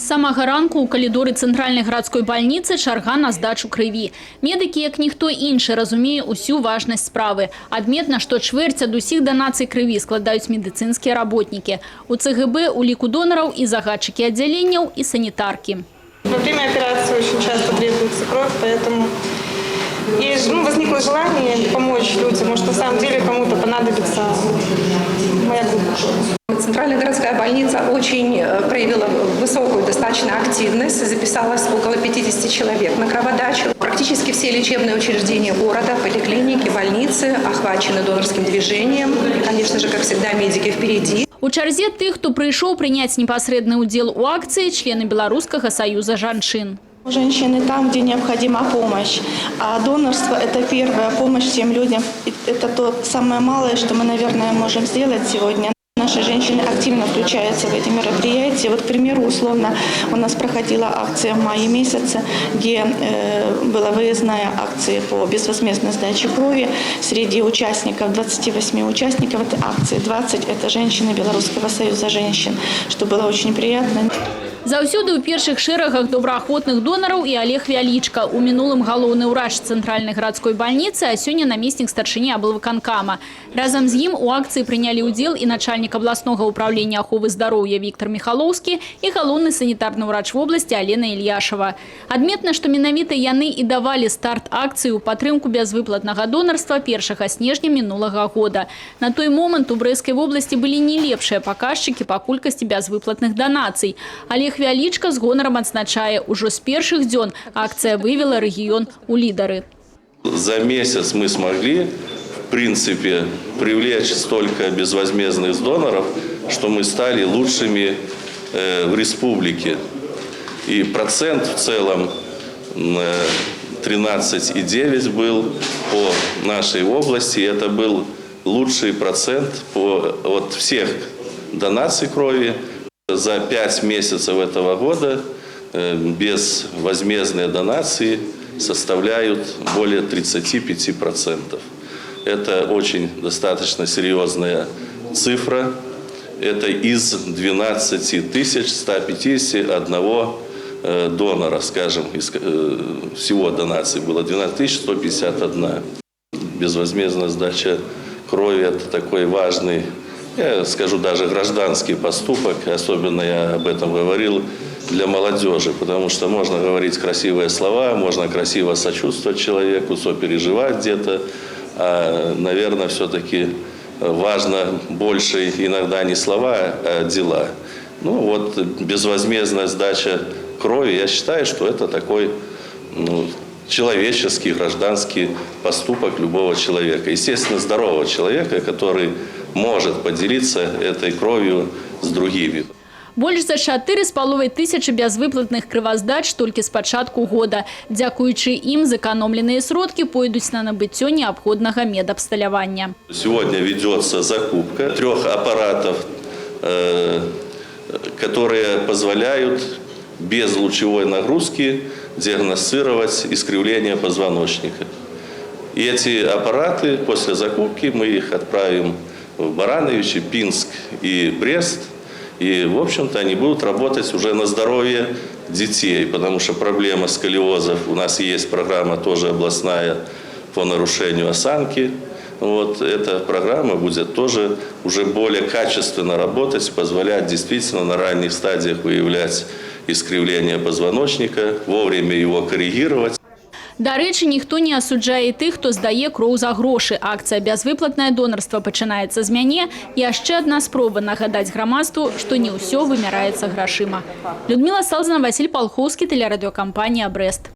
З самого ранку у калідорі Центральної городської больниці чарга на здачу крові. Медики, як ніхто інший, розуміє усю важність справи. Адметно, що чверть від усіх донацій крові складають медицинські працівники. У ЦГБ у ліку донорів і загадчики відділень, і санітарки. Во время операции очень часто требуется кровь, поэтому возникло желание помочь людям. Может, на самом деле кому-то понадобится моя группа. Центральная городская больница очень проявила высокую достаточно активность. Записалось около 50 человек на кроводачу. Практически все лечебные учреждения города, поликлиники, больницы охвачены донорским движением. И, конечно же, как всегда, медики впереди. У чарзе тих, хто прийшов прийняти непосредний уділ у акції, члени Белорусского союза женщин. Женщины там, где необходима помощь, а донорство – это первая помощь тем людям. Это то самое малое, что мы, наверное, можем сделать сегодня. Наши женщины активно включаются в эти мероприятия. Вот, к примеру, условно, у нас проходила акция в мае месяце, где была выездная акция по безвозмездной сдаче крови. Среди участников, 28 участников этой акции, 20 – это женщины Белорусского союза женщин, что было очень приятно. Заўсёды ў першых шэрагах добраахвотных донараў і Олег Вялічка. У мінулым галоўны ўрач Цэнтральнай гарадской больніцы, а сёння намеснік старшыні аблвыканкама. Разам з ім у акцыі прынялі ўдзел і начальнік абласнога ўправлення аховы здароўя Віктор Михалоўскі і галоўны санітарны ўрач вобласці Алена Ільяшава. Адметна, што менавіта яны і давалі старт акцыі ў падтрымку бязвыплатнага донарства 1 снежня мінулага года. На той момант у Брэскай вобласці былі не лепшыя паказчыкі па колькасці бязвыплатных данацый. Олег Вялічка з гонарам адзначае, ужо з першых дзён акцыя вывела рэгіён у лідары. За месяц мы смогли, в принципе, привлечь столько безвозмездных доноров, что мы стали лучшими в республике. И процент в целом 13,9 был по нашей области. Это был лучший процент от всех донаций крови. За 5 месяцев этого года безвозмездные донации составляют более 35%. Это очень достаточно серьезная цифра. Это из 12 151 донора, скажем, из всего донаций было 12 151. Безвозмездная сдача крови – это такой важный, я скажу, даже гражданский поступок, особенно я об этом говорил, для молодежи, потому что можно говорить красивые слова, можно красиво сочувствовать человеку, сопереживать где-то, а, наверное, все-таки важно больше иногда не слова, а дела. Ну вот безвозмездная сдача крови, я считаю, что это такой человеческий, гражданский поступок любого человека. Естественно, здорового человека, который может поделиться этой кровью с другими. Больш за 4,5 тысячи бязвыплатных крываздач толькі з пачатку года. Дзякуючы ім зэканомленыя сродкі пойдуць на набыццё неабходнага медабсталявання. Сегодня ведется закупка 3 аппаратов, которые позволяют без лучевой нагрузки диагностировать искривление позвоночника. И эти аппараты после закупки мы их отправим в Барановичи, Пинск и Брест. И, в общем-то, они будут работать уже на здоровье детей, потому что проблема сколиозов, у нас есть программа тоже областная по нарушению осанки. Вот эта программа будет тоже уже более качественно работать, позволять действительно на ранних стадиях выявлять искривление позвоночника, вовремя его коррегировать. Да рэчы, ніхто не асуджае тых, хто здае кроў за грошы. Акцыя «Бязвыплатнае донарства» пачынаецца з мяне. Яшчэ адна спроба нагадаць грамадству, што не ўсё вымяраецца грашыма. Людмила Салзина, Василь Полховский, телерадиокомпания «Брест».